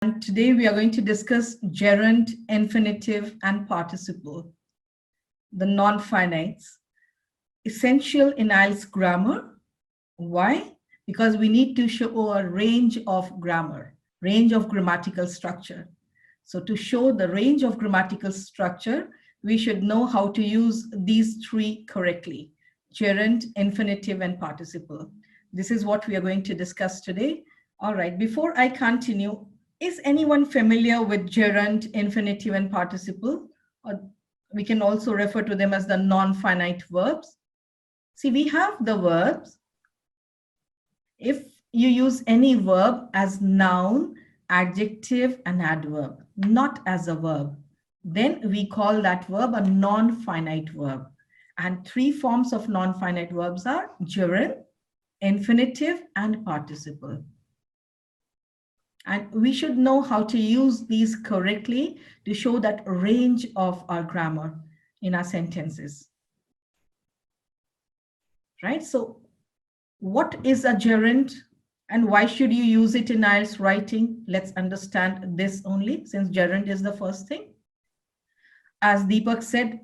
And today we are going to discuss gerund, infinitive, and participle, the non-finites, essential in IELTS grammar. Why? Because we need to show a range of grammar, range of grammatical structure. So to show the range of grammatical structure, we should know how to use these three correctly: gerund, infinitive, and participle. This is what we are going to discuss today. All right, before I continue, is anyone familiar with gerund, infinitive, and participle? Or we can also refer to them as the non-finite verbs. See, we have the verbs. If you use any verb as noun, adjective, and adverb, not as a verb, then we call that verb a non-finite verb. And three forms of non-finite verbs are gerund, infinitive, and participle. And we should know how to use these correctly to show that range of our grammar in our sentences. Right? So what is a gerund and why should you use it in IELTS writing? Let's understand this only, since gerund is the first thing. As Deepak said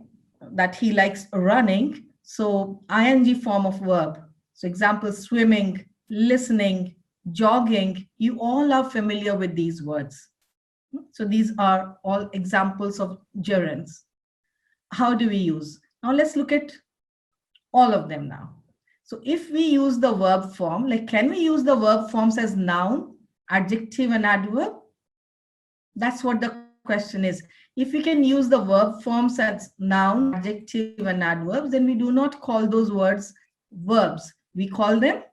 that he likes running, so ing form of verb. So example, swimming, listening, jogging, you all are familiar with these words. So these are all examples of gerunds. How do we use? Now let's look at all of them now. So if we use the verb form, like can we use the verb forms as noun, adjective, and adverb? That's what the question is. If we can use the verb forms as noun, adjective, and adverbs, then we do not call those words verbs. We call them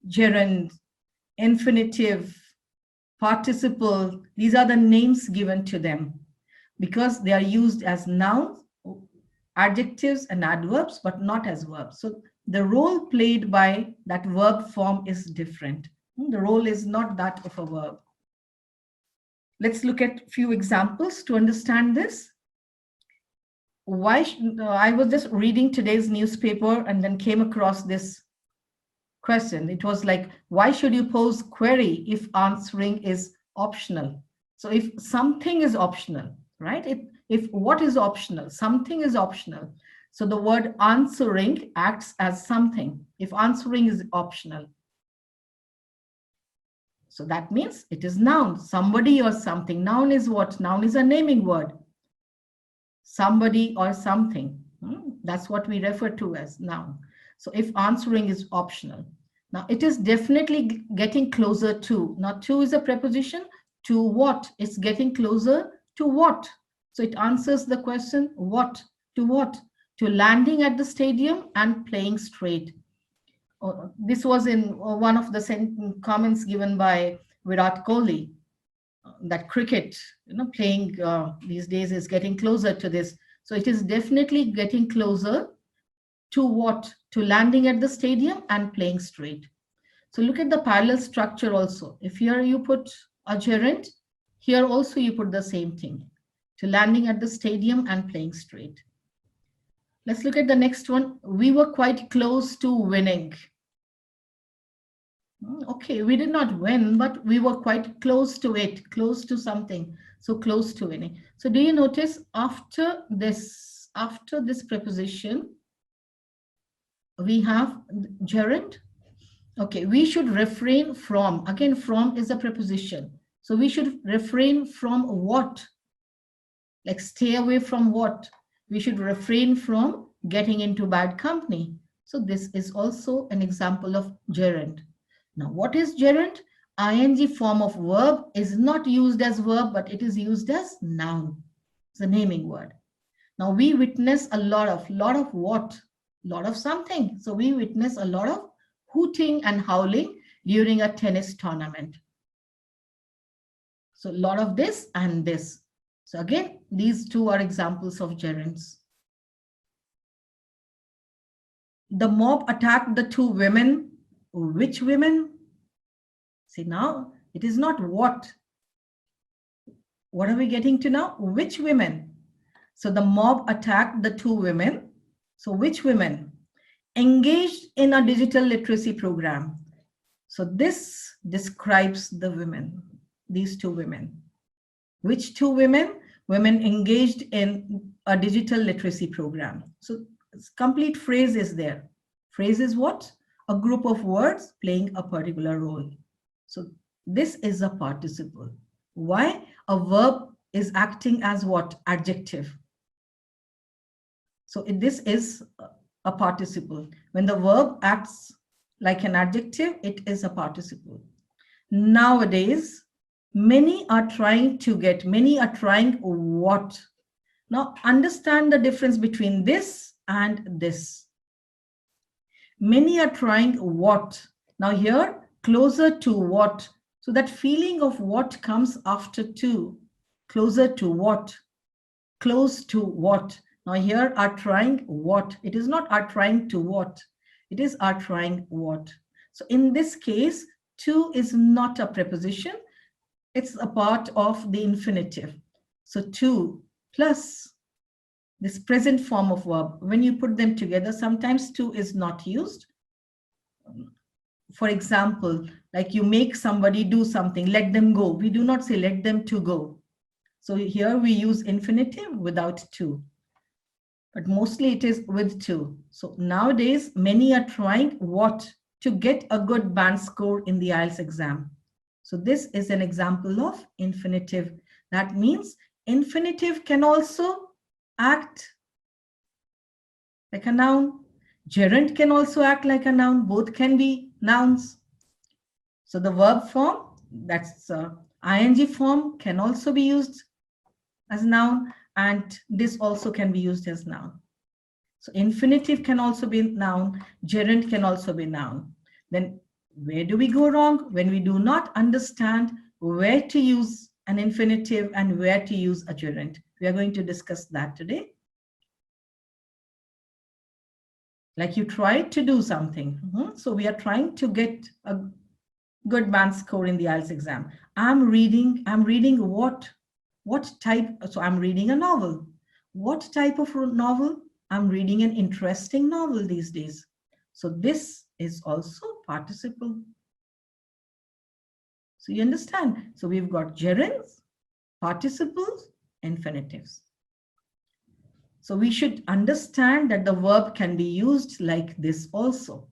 gerund, infinitive, participle. These are the names given to them because they are used as nouns, adjectives, and adverbs, but not as verbs. So the role played by that verb form is different. The role is not that of a verb. Let's look at a few examples to understand this. I was just reading today's newspaper and then came across this question. It was like, why should you pose query if answering is optional? So if something is optional, right? If what is optional? Something is optional. So the word answering acts as something if answering is optional. So that means it is noun, somebody or something. Noun is what? Noun is a naming word. Somebody or something. That's what we refer to as noun. So if answering is optional. Now it is definitely getting closer to. Now to is a preposition. To what? It's getting closer to what? So it answers the question what? To what? To landing at the stadium and playing straight. This was in one of the comments given by Virat Kohli, that cricket, playing these days is getting closer to this. So it is definitely getting closer to what? To landing at the stadium and playing straight. So look at the parallel structure also. If here you put a gerund, here also you put the same thing. To landing at the stadium and playing straight. Let's look at the next one. We were quite close to winning. Okay, we did not win, but we were quite close to it, close to something. So close to winning. So do you notice after this preposition, we have gerund? Okay, we should refrain from, again, from is a preposition. So we should refrain from what? Like stay away from what? We should refrain from getting into bad company. So this is also an example of gerund. Now, what is gerund? Ing form of verb is not used as verb, but it is used as noun. It's a naming word. Now, we witness a lot of what? Lot of something. So we witness a lot of hooting and howling during a tennis tournament. So a lot of this and this. So again, these two are examples of gerunds. The mob attacked the two women. Which women? See, now it is not what. What are we getting to now? Which women? So the mob attacked the two women. So which women? Engaged in a digital literacy program. So this describes the women. these two women. Which two women? Women engaged in a digital literacy program. So complete phrase is there. Phrase is what? A group of words playing a particular role. So this is a participle. Why? A verb is acting as what? Adjective. So this is a participle. When the verb acts like an adjective, it is a participle. Nowadays, many are trying what? Now understand the difference between this and this. Many are trying what? Now here, closer to what? So that feeling of what comes after to. Closer to what? Close to what? Now here are trying what? It is not are trying to what? It is are trying what? So in this case, to is not a preposition. It's a part of the infinitive. So to plus this present form of verb, when you put them together, sometimes to is not used. For example, like you make somebody do something, let them go. We do not say let them to go. So here we use infinitive without to. But mostly it is with to. So nowadays, many are trying what? To get a good band score in the IELTS exam. So this is an example of infinitive. That means infinitive can also act like a noun. Gerund can also act like a noun. Both can be nouns. So the verb form, that's ing form, can also be used as noun, and this also can be used as noun. So infinitive can also be noun, gerund can also be noun. Then where do we go wrong? When we do not understand where to use an infinitive and where to use a gerund. We are going to discuss that today. Like you tried to do something. So we are trying to get a good band score in the IELTS exam. I'm reading what type? So I'm reading a novel. What type of novel? I'm reading an interesting novel these days. So this is also participle. So you understand? So we've got gerunds, participles, infinitives. So we should understand that the verb can be used like this also.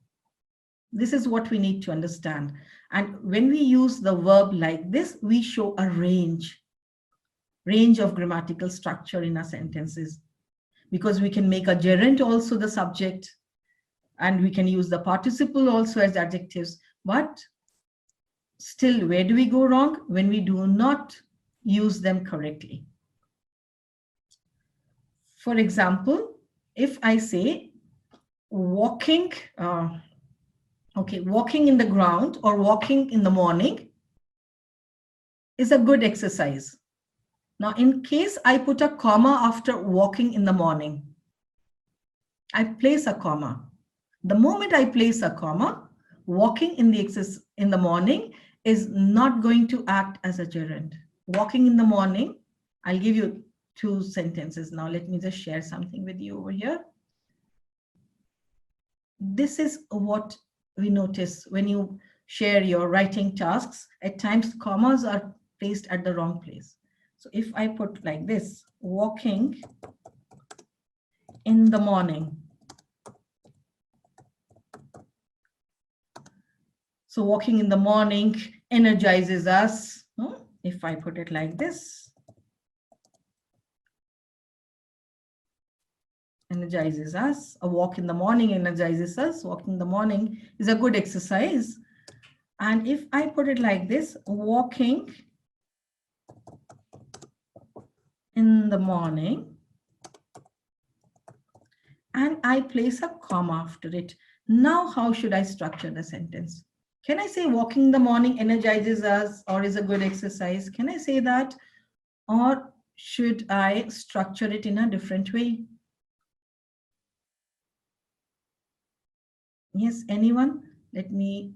This is what we need to understand. And when we use the verb like this, we show a range of grammatical structure in our sentences, because we can make a gerund also the subject, and we can use the participle also as adjectives. But still, where do we go wrong? When we do not use them correctly. For example, if I say walking, walking in the ground or walking in the morning is a good exercise. Now, in case I put a comma after walking in the morning, I place a comma. The moment I place a comma, walking in the morning is not going to act as a gerund. Walking in the morning, I'll give you two sentences. Now, let me just share something with you over here. This is what we notice when you share your writing tasks. At times, commas are placed at the wrong place. So if I put like this, walking in the morning. So walking in the morning energizes us. If I put it like this, energizes us. A walk in the morning energizes us. Walking in the morning is a good exercise. And if I put it like this, walking in the morning, and I place a comma after it. Now, how should I structure the sentence? Can I say walking in the morning energizes us or is a good exercise? Can I say that? Or should I structure it in a different way? Yes, anyone? Let me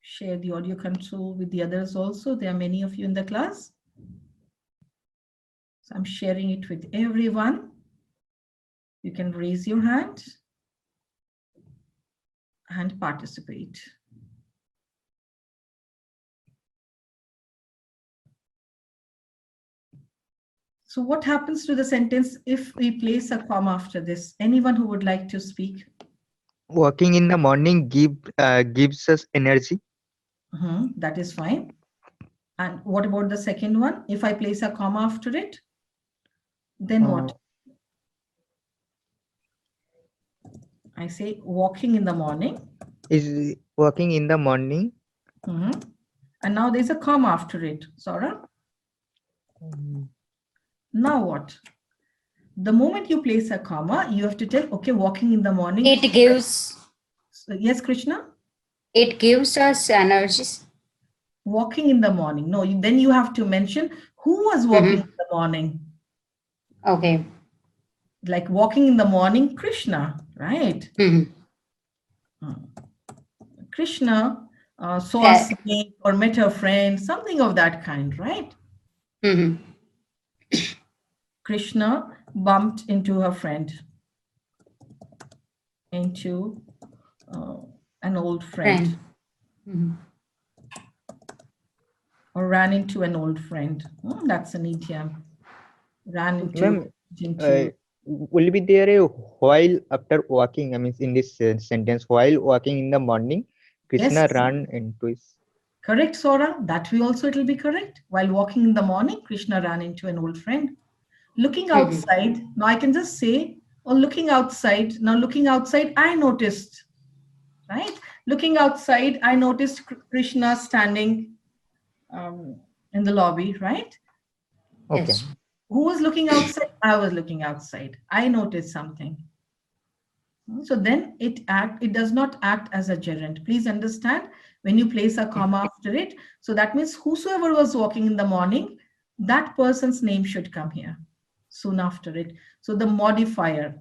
share the audio control with the others also. There are many of you in the class. So I'm sharing it with everyone. You can raise your hand. and participate. So what happens to the sentence if we place a comma after this? Anyone who would like to speak? Walking in the morning gives us energy. That is fine. And what about the second one? If I place a comma after it, then Uh, what? I say walking in the morning. is walking in the morning. And now there's a comma after it, Sora. Now what? The moment you place a comma, you have to tell, okay, walking in the morning. It gives. Yes, Krishna? It gives us energies. Walking in the morning. No, then you have to mention who was walking in the morning. Okay. Like walking in the morning, Krishna, right? Krishna saw a snake or met a friend, something of that kind, right? Krishna bumped into her friend, into an old friend. Or ran into an old friend. That's an idiom. Ran into. Will be there a while after walking? I mean, in this sentence, while walking in the morning, Krishna Yes. ran into his. Correct, Sora. That way also it will be correct. While walking in the morning, Krishna ran into an old friend. Looking outside. Now I can just say, or looking outside. Now looking outside, I noticed. Right? Looking outside, I noticed Krishna standing in the lobby, right? Okay. Yes. Who was looking outside? I was looking outside. I noticed something. So then it does not act as a gerund. Please understand when you place a comma after it. So that means whosoever was walking in the morning, that person's name should come here soon after it. So the modifier.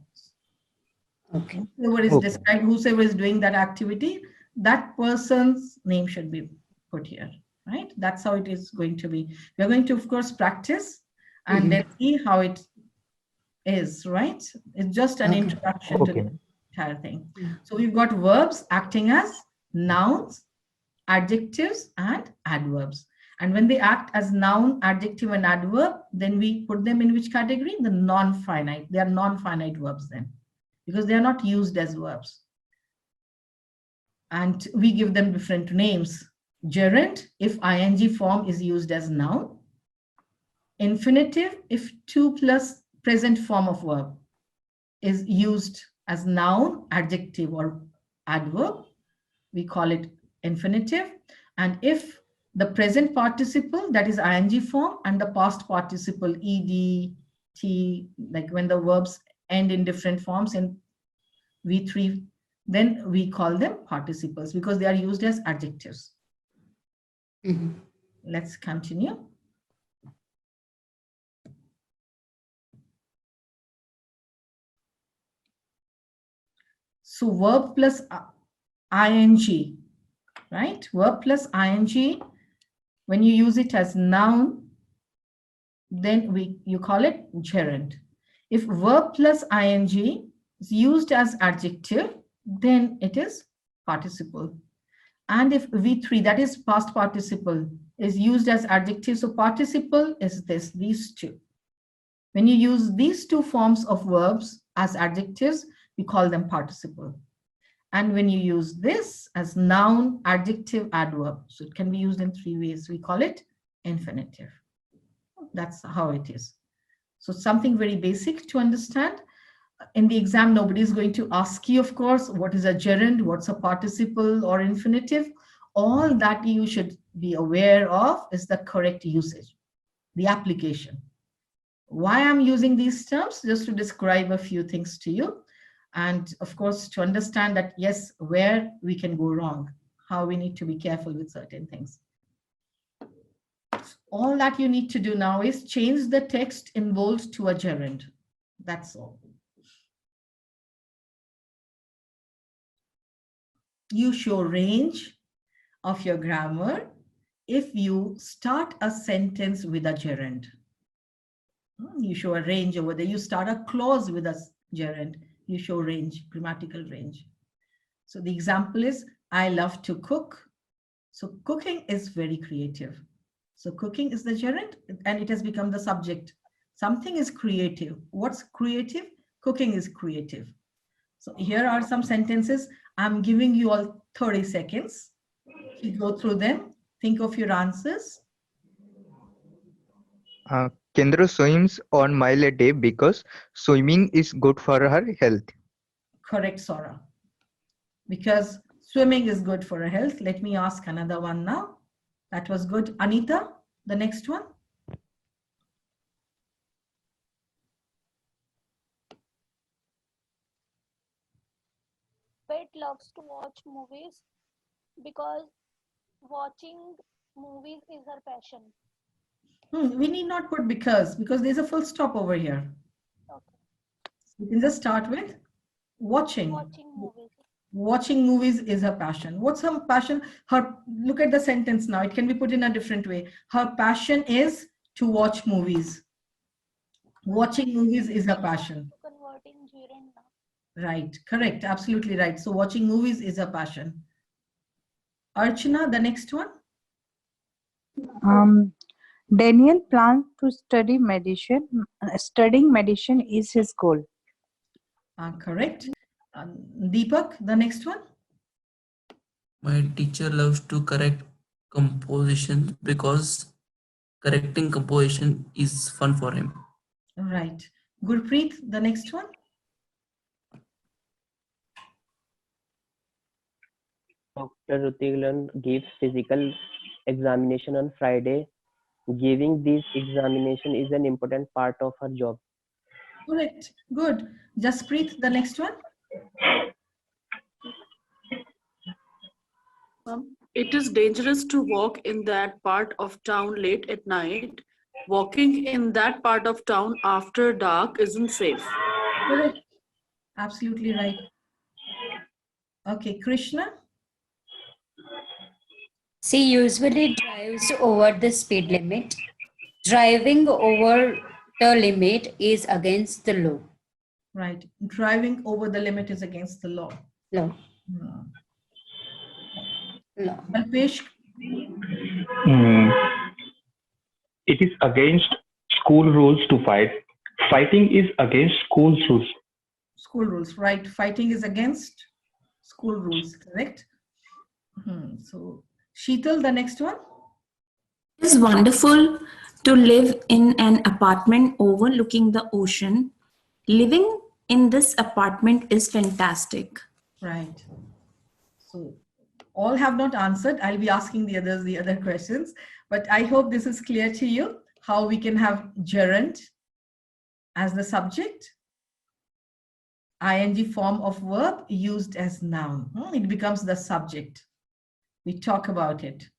Okay. Whoever is described, whosoever is doing that activity, that person's name should be put here, right? That's how it is going to be. We're going to, of course, practice and then see how it is, right? It's just an introduction to the entire thing. So we've got verbs acting as nouns, adjectives, and adverbs. And when they act as noun, adjective, and adverb, then we put them in which category? The non-finite. They are non-finite verbs then, because they are not used as verbs. And we give them different names. Gerund, if ing form is used as noun. Infinitive, if to plus present form of verb is used as noun, adjective, or adverb, we call it infinitive. And if the present participle, that is ing form, and the past participle, ed, t, like when the verbs end in different forms in V3, then we call them participles because they are used as adjectives. Let's continue. So verb plus ing, right? Verb plus ing, when you use it as noun, then you call it gerund. If verb plus ing is used as adjective, then it is participle. And if V3, that is past participle, is used as adjective, so participle is these two. When you use these two forms of verbs as adjectives, we call them participle. And when you use this as noun, adjective, adverb, so it can be used in three ways. We call it infinitive. That's how it is. So something very basic to understand. In the exam, nobody is going to ask you, of course, what is a gerund, what's a participle or infinitive. All that you should be aware of is the correct usage, the application. Why I'm using these terms? Just to describe a few things to you. And of course, to understand that, yes, where we can go wrong, how we need to be careful with certain things. All that you need to do now is change the text in bold to a gerund. That's all. You show range of your grammar if you start a sentence with a gerund. You show a range over there. You start a clause with a gerund. You show range, grammatical range. So the example is, I love to cook. So cooking is very creative. So cooking is the gerund and it has become the subject. Something is creative. What's creative? Cooking is creative. So here are some sentences. I'm giving you all 30 seconds. You go through them. Think of your answers. Kendra swims 1 mile a day because swimming is good for her health. Correct, Sora. Because swimming is good for her health. Let me ask another one now. That was good. Anita, the next one. Pet loves to watch movies because watching movies is her passion. We need not put because there's a full stop over here. Okay. You can just start with watching. Watching movies. Watching movies is her passion. What's her passion? Look at the sentence now. It can be put in a different way. Her passion is to watch movies. Watching movies is her passion. Converting gerund now. Right, correct, absolutely right. So watching movies is a passion. Archana, the next one. Daniel plans to study medicine. Studying medicine is his goal. Correct. Deepak, the next one. My teacher loves to correct composition because correcting composition is fun for him. Right. Gurpreet, the next one. Dr. Rutilan gives physical examination on Friday. Giving this examination is an important part of her job. Correct. Good. Jaspreet, the next one. It is dangerous to walk in that part of town late at night. Walking in that part of town after dark isn't safe. Correct. Absolutely right. Okay, Krishna. She usually drives over the speed limit. Driving over the limit is against the law. Right. Driving over the limit is against the law. Law. Law. Alpesh. It is against school rules to fight. Fighting is against school rules. School rules, right. Fighting is against school rules, correct? So, Sheetal, the next one. It is wonderful to live in an apartment overlooking the ocean. Living in this apartment is fantastic. Right. So, all have not answered. I'll be asking the other questions, but I hope this is clear to you how we can have gerund as the subject, ing form of verb used as noun. It becomes the subject. We talk about it.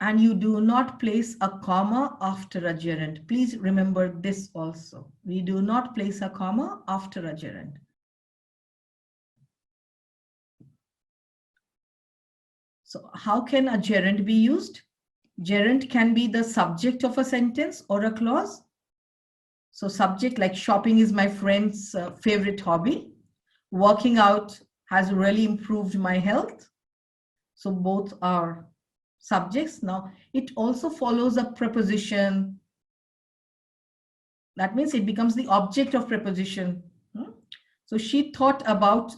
And you do not place a comma after a gerund. Please remember this also. We do not place a comma after a gerund. So how can a gerund be used? Gerund can be the subject of a sentence or a clause. So subject like shopping is my friend's favorite hobby. Working out has really improved my health. So both are subjects. Now it also follows a preposition. That means it becomes the object of preposition. So she thought about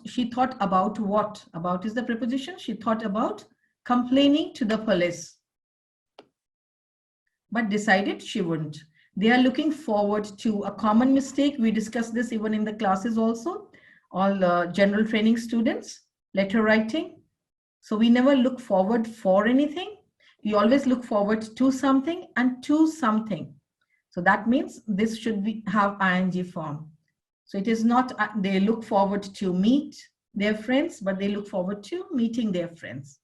what? About is the preposition. She thought about complaining to the police, but decided she wouldn't. They are looking forward to a common mistake. We discussed this even in the classes also, all general training students, letter writing. So we never look forward for anything. We always look forward to something and to something. So that means this should have ing form. So it is not they look forward to meet their friends, but they look forward to meeting their friends.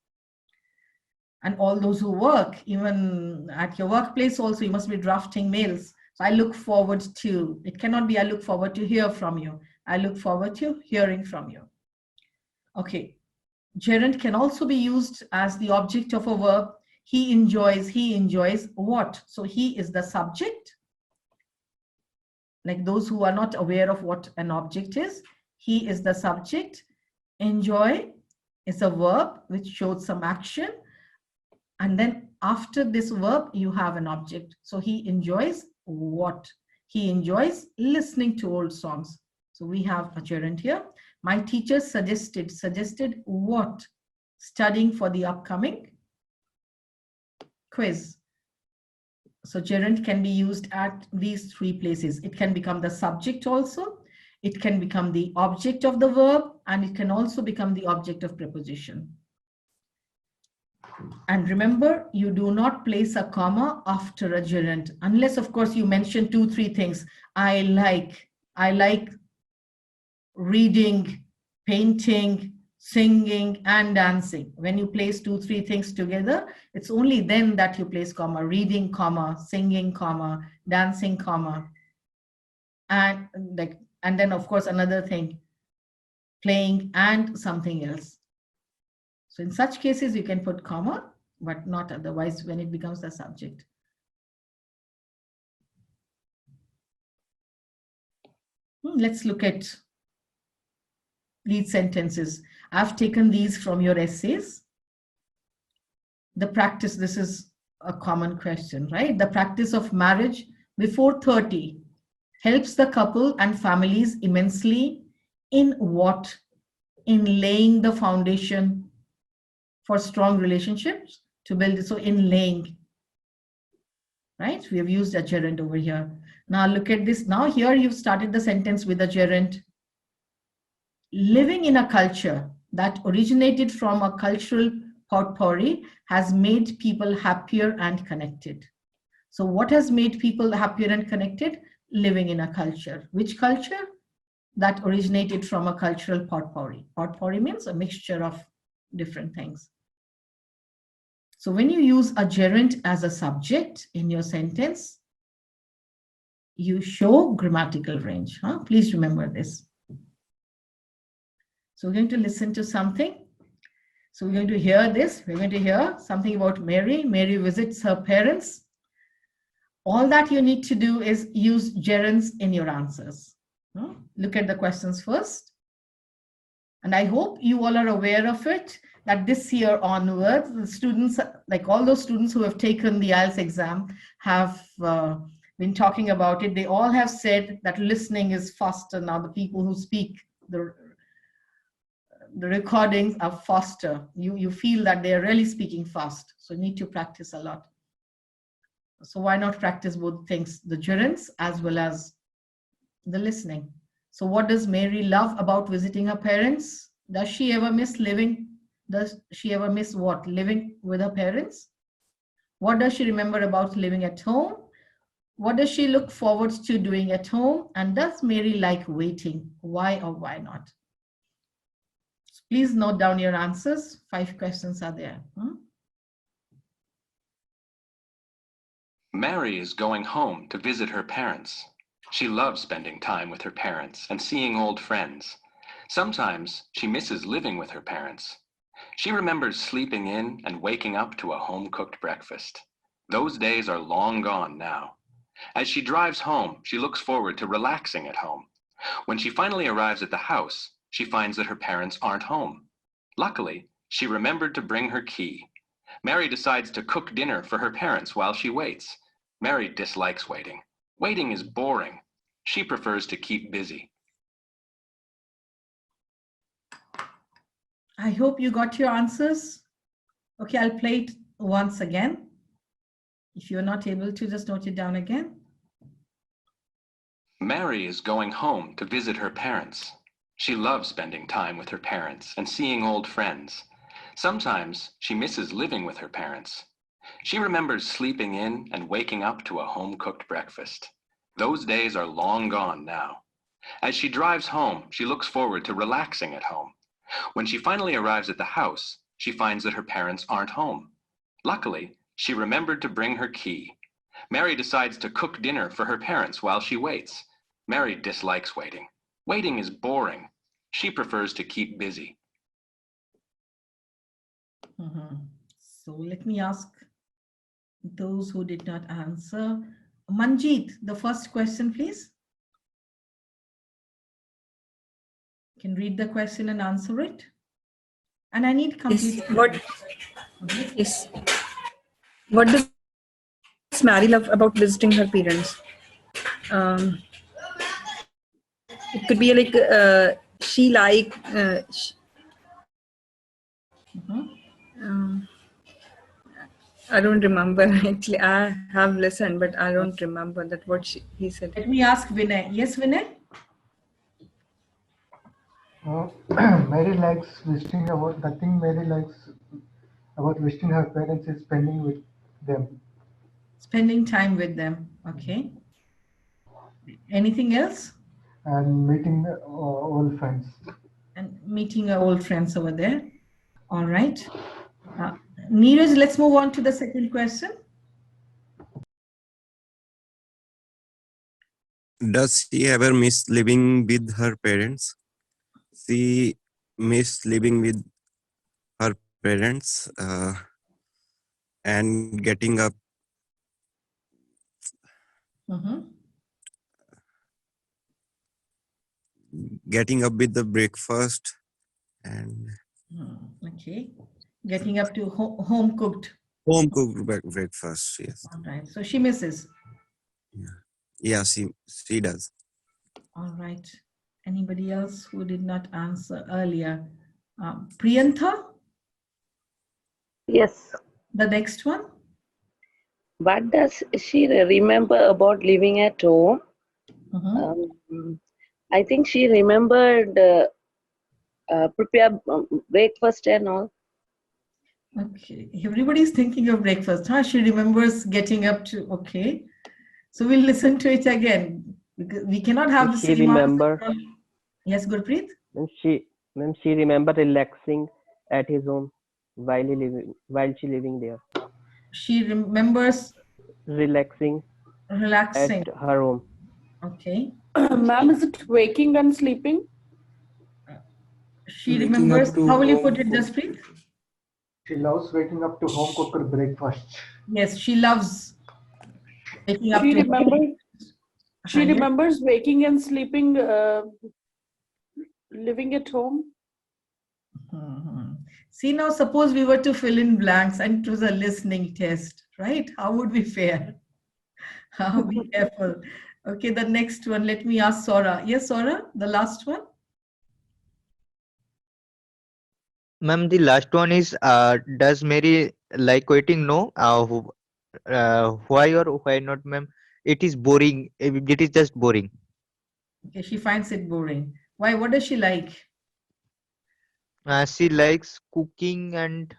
And all those who work, even at your workplace also, you must be drafting mails. So I look forward to, it cannot be I look forward to hear from you. I look forward to hearing from you. Okay. Gerund can also be used as the object of a verb. He enjoys what? So he is the subject. Like those who are not aware of what an object is, he is the subject. Enjoy is a verb which shows some action. And then after this verb, you have an object. So he enjoys what? He enjoys listening to old songs. So we have a gerund here. My teacher suggested. Suggested what? Studying for the upcoming quiz. So gerund can be used at these three places. It can become the subject also. It can become the object of the verb, and it can also become the object of preposition. And remember, you do not place a comma after a gerund, unless, of course, you mention 2-3 things. I like reading, painting, singing, and dancing. When you place 2-3 things together, it's only then that you place comma, reading, comma, singing, comma, dancing, comma. And then, of course, another thing, playing and something else. So in such cases, you can put comma, but not otherwise when it becomes the subject. Let's look at these sentences. I've taken these from your essays. The practice, this is a common question, right? The practice of marriage before 30 helps the couple and families immensely in what? In laying the foundation for strong relationships to build it. So in laying, right? We have used a gerund over here. Now look at this. Now here you've started the sentence with a gerund. Living in a culture that originated from a cultural potpourri has made people happier and connected. So what has made people happier and connected? Living in a culture. Which culture? That originated from a cultural potpourri. Potpourri means a mixture of different things. So when you use a gerund as a subject in your sentence, you show grammatical range. Please remember this. So we're going to listen to something. So we're going to hear this. We're going to hear something about Mary. Mary visits her parents. All that you need to do is use gerunds in your answers. Look at the questions first. And I hope you all are aware of it, that this year onwards, the students, like all those students who have taken the IELTS exam, have been talking about it. They all have said that listening is faster now. The people who speak, the recordings are faster. You feel that they are really speaking fast. So you need to practice a lot. So why not practice both things, the gerunds as well as the listening? So what does Mary love about visiting her parents? Does she ever miss living? Does she ever miss what? Living with her parents? What does she remember about living at home? What does she look forward to doing at home? And does Mary like waiting? Why or why not? So please note down your answers. 5 questions are there. Mary is going home to visit her parents. She loves spending time with her parents and seeing old friends. Sometimes she misses living with her parents. She remembers sleeping in and waking up to a home-cooked breakfast. Those days are long gone now. As she drives home, she looks forward to relaxing at home. When she finally arrives at the house, she finds that her parents aren't home. Luckily, she remembered to bring her key. Mary decides to cook dinner for her parents while she waits. Mary dislikes waiting. Waiting is boring. She prefers to keep busy. I hope you got your answers. Okay, I'll play it once again. If you're not able to, just note it down again. Mary is going home to visit her parents. She loves spending time with her parents and seeing old friends. Sometimes she misses living with her parents. She remembers sleeping in and waking up to a home-cooked breakfast. Those days are long gone now. As she drives home, she looks forward to relaxing at home. When she finally arrives at the house, she finds that her parents aren't home. Luckily, she remembered to bring her key. Mary decides to cook dinner for her parents while she waits. Mary dislikes waiting. Waiting is boring. She prefers to keep busy. So let me ask those who did not answer. Manjeet, the first question, please. Can read the question and answer it. And I need complete. Yes. Yes. What does Mary love about visiting her parents? It could be like she like. I don't remember actually. I have listened, but I don't remember that what he said. Let me ask Vinay. Yes, Vinay? Mary likes visiting about the thing Mary likes about visiting her parents is spending with them. Spending time with them. Okay. Anything else? And meeting old friends. And meeting our old friends over there. All right. Neeraj, let's move on to the second question. Does she ever miss living with her parents? She miss living with her parents and getting up. Getting up with the breakfast and okay, getting up to home cooked breakfast. Yes. All right, so she misses. Yeah, she does. All right, anybody else who did not answer earlier? Priyantha? Yes. The next one? What does she remember about living at home? I think she remembered prepare breakfast and all. Okay, everybody's thinking of breakfast. She remembers getting up to, okay. So we'll listen to it again. Because we cannot have the same remember. answer. Yes, Gurpreet? She remember relaxing at his home while she living there. She remembers relaxing at her home. Okay. Ma'am, is it waking and sleeping? She remembers. How will you put it, Jaspreet? She loves waking up to home cooked breakfast. Yes, she loves waking up She to remembers. She yes. remembers waking and sleeping, living at home. See, now suppose we were to fill in blanks and it was a listening test, right? How would we fare? Be careful. Okay, the next one. Let me ask Sora. Yes, Sora, the last one. Ma'am, the last one is, does Mary like waiting? No. Why or why not, ma'am? It is boring. It is just boring. Okay, she finds it boring. Why? What does she like? She likes cooking and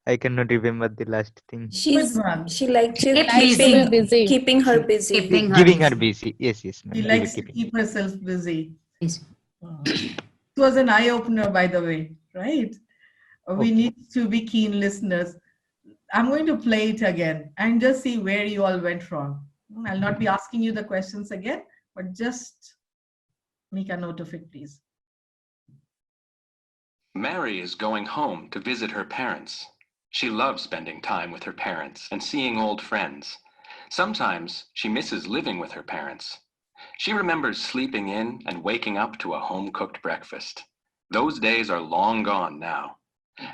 I cannot remember the last thing. She likes Keeping keeping her busy. Giving her busy. Yes, ma'am. She likes to keep herself busy. It was an eye-opener, by the way, right? We need to be keen listeners. I'm going to play it again and just see where you all went wrong. I'll not be asking you the questions again, but just make a note of it, please. Mary is going home to visit her parents. She loves spending time with her parents and seeing old friends. Sometimes she misses living with her parents. She remembers sleeping in and waking up to a home-cooked breakfast. Those days are long gone now.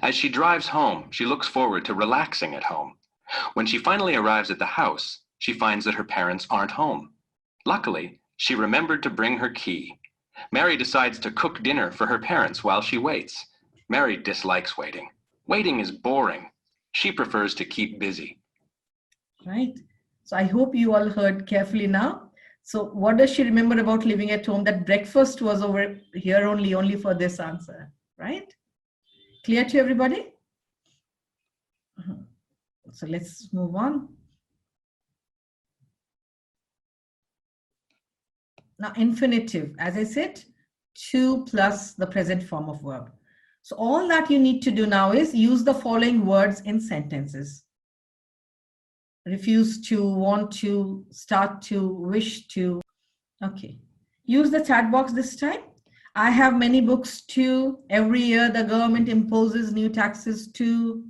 As she drives home, she looks forward to relaxing at home. When she finally arrives at the house, she finds that her parents aren't home. Luckily, she remembered to bring her key. Mary decides to cook dinner for her parents while she waits. Mary dislikes waiting. Waiting is boring. She prefers to keep busy. Right. So I hope you all heard carefully now. So what does she remember about living at home? That breakfast was over here only for this answer, right? Clear to everybody? So let's move on. Now, infinitive, as I said, to plus the present form of verb. So all that you need to do now is use the following words in sentences. Refuse to, want to, start to, wish to. Okay. Use the chat box this time. I have many books too. Every year the government imposes new taxes too.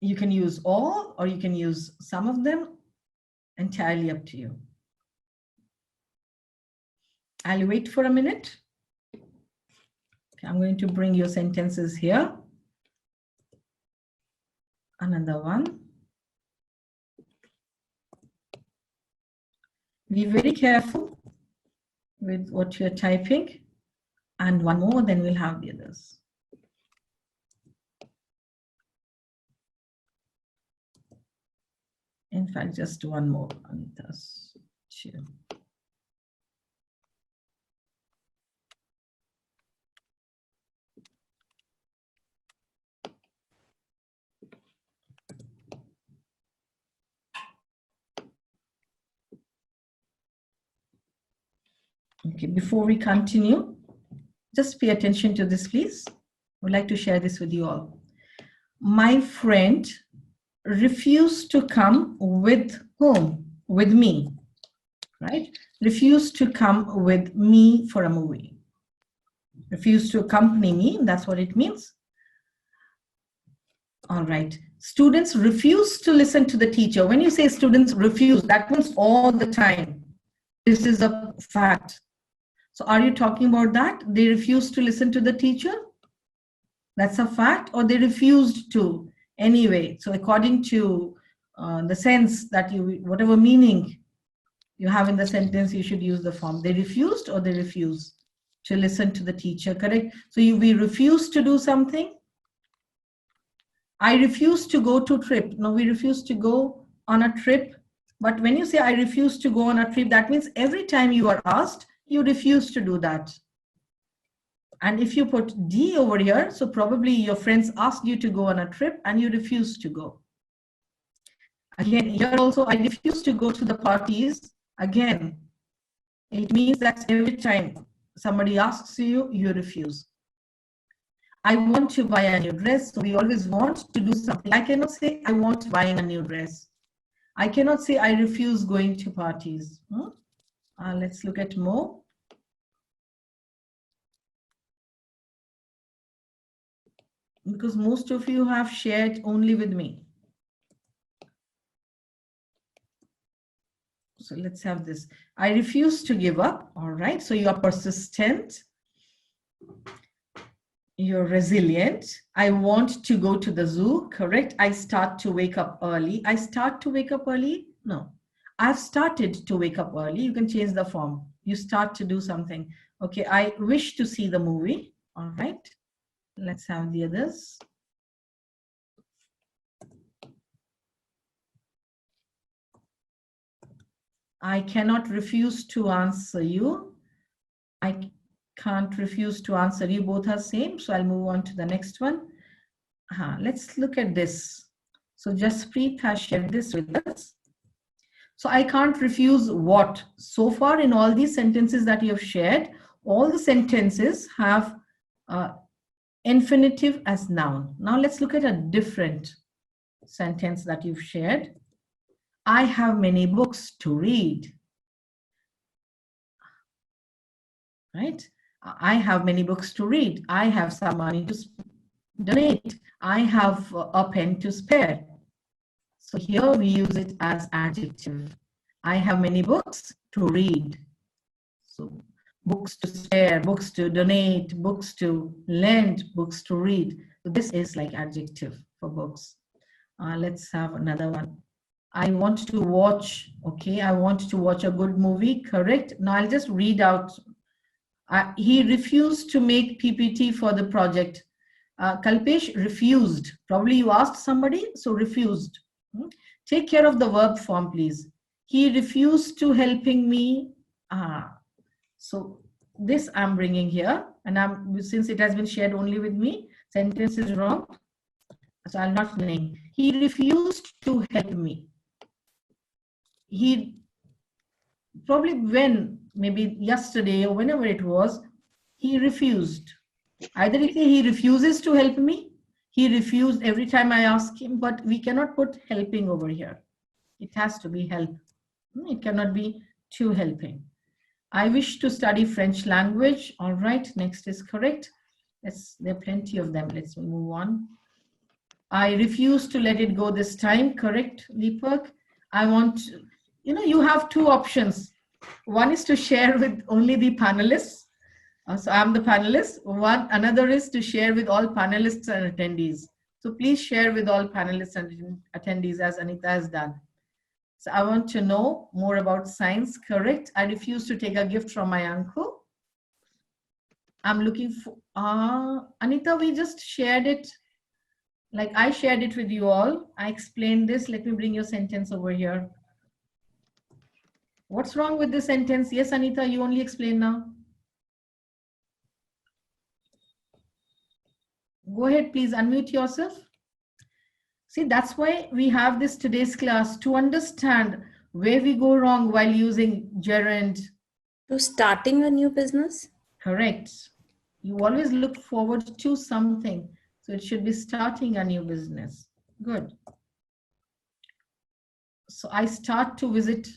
You can use all or you can use some of them. Entirely up to you. I'll wait for a minute. Okay, I'm going to bring your sentences here. Another one. Be very careful with what you're typing. And one more, then we'll have the others. In fact, just one more. Anita's two. Okay, before we continue, just pay attention to this, please. I would like to share this with you all. My friend refused to come with whom? With me, right? Refused to come with me for a movie. Refused to accompany me, that's what it means. All right. Students refuse to listen to the teacher. When you say students refuse, that means all the time. This is a fact. So are you talking about that? They refused to listen to the teacher? That's a fact, or they refused to anyway. So according to the sense that you, whatever meaning you have in the sentence, you should use the form. They refused or they refuse to listen to the teacher, correct? So we refuse to do something. I refuse to go to trip. No, we refuse to go on a trip. But when you say I refuse to go on a trip, that means every time you are asked, you refuse to do that. And if you put D over here, so probably your friends asked you to go on a trip and you refuse to go. Again, here also, I refuse to go to the parties. Again, it means that every time somebody asks you, you refuse. I want to buy a new dress. So we always want to do something. I cannot say I want buying a new dress. I cannot say I refuse going to parties. Let's look at more. Because most of you have shared only with me. So let's have this. I refuse to give up. All right. So you are persistent. You're resilient. I want to go to the zoo. Correct. I start to wake up early. I start to wake up early. No. I've started to wake up early. You can change the form. You start to do something. Okay. I wish to see the movie. All right. Let's have the others. I cannot refuse to answer you. I can't refuse to answer you. Both are same. So I'll move on to the next one. Let's look at this. So Jaspreet has shared this with us. So I can't refuse what? So far in all these sentences that you have shared, all the sentences have infinitive as noun. Now let's look at a different sentence that you've shared. I have many books to read. Right? I have many books to read. I have some money to donate. I have a pen to spare. So here we use it as adjective. I have many books to read. So books to spare, books to donate, books to lend, books to read. So this is like adjective for books. Let's have another one. I want to watch, okay, I want to watch a good movie, correct? Now I'll just read out. He refused to make PPT for the project. Kalpesh refused. Probably you asked somebody, so refused. Take care of the verb form, please. He refused to helping me. So this I'm bringing here, and since it has been shared only with me, sentence is wrong. So I'll not name. He refused to help me. He probably maybe yesterday or whenever it was, he refused. Either he refuses to help me, he refused every time I ask him, but we cannot put helping over here. It has to be help. It cannot be to helping. I wish to study French language. All right, next is correct. There are plenty of them. Let's move on. I refuse to let it go this time. Correct, Deepak. I want, you have two options. One is to share with only the panelists. So I'm the panelist. Another is to share with all panelists and attendees. So please share with all panelists and attendees as Anita has done. So I want to know more about science, correct? I refuse to take a gift from my uncle. I'm looking for, Anita, we just shared it. Like I shared it with you all. I explained this. Let me bring your sentence over here. What's wrong with this sentence? Yes, Anita, you only explain now. Go ahead, please unmute yourself. See, that's why we have this today's class, to understand where we go wrong while using gerund. To starting a new business? Correct. You always look forward to something. So it should be starting a new business. Good. So I start to visit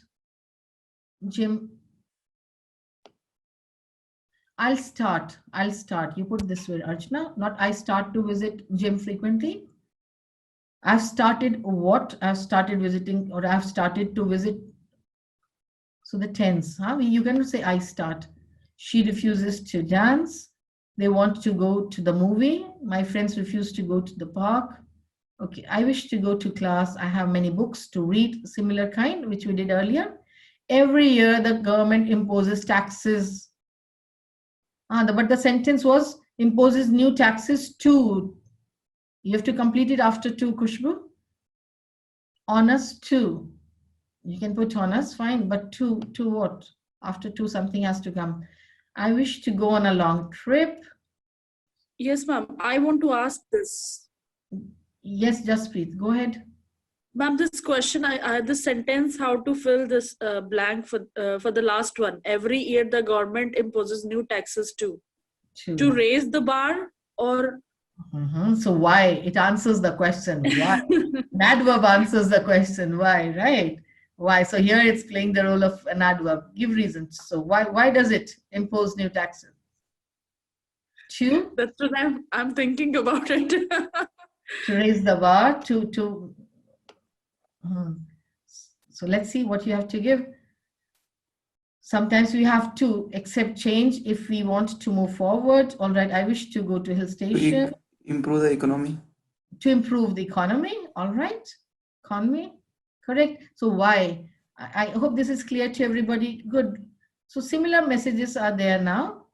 gym. I'll start. You put this way, Archana, not I start to visit gym frequently. I've started what? I've started visiting, or I've started to visit. So the tense, you can say I start. She refuses to dance. They want to go to the movie. My friends refuse to go to the park. Okay, I wish to go to class. I have many books to read, similar kind, which we did earlier. Every year the government imposes taxes. But the sentence was imposes new taxes to. You have to complete it after to, Kushbu. On us to. You can put on us, fine, but to what? After to, something has to come. I wish to go on a long trip. Yes, ma'am. I want to ask this. Yes, Jasprit, go ahead. Ma'am, this question, this sentence, how to fill this blank for the last one. Every year the government imposes new taxes to raise the bar or? So why? It answers the question. Why? An adverb answers the question. Why? Right? Why? So here it's playing the role of an adverb. Give reasons. So why does it impose new taxes? To? That's what I'm thinking about it. To raise the bar. So let's see what you have to give. Sometimes we have to accept change if we want to move forward. All right, I wish to go to hill station. Improve the economy. To improve the economy. All right. Economy. Correct. So why? I hope this is clear to everybody. Good. So similar messages are there now.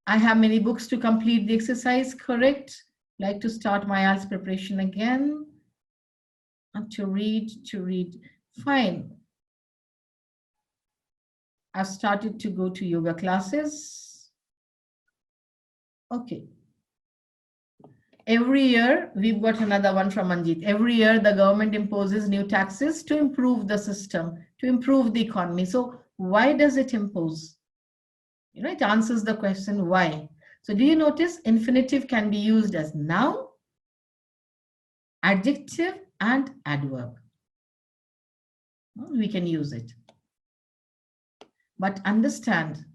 I have many books to complete the exercise. Correct. Like to start my IELTS preparation again. And to read. Fine. I've started to go to yoga classes. Okay. Every year, we've got another one from Manjit. Every year, the government imposes new taxes to improve the system, to improve the economy. So why does it impose? It answers the question why. So do you notice infinitive can be used as noun, adjective, and adverb? We can use it. But understand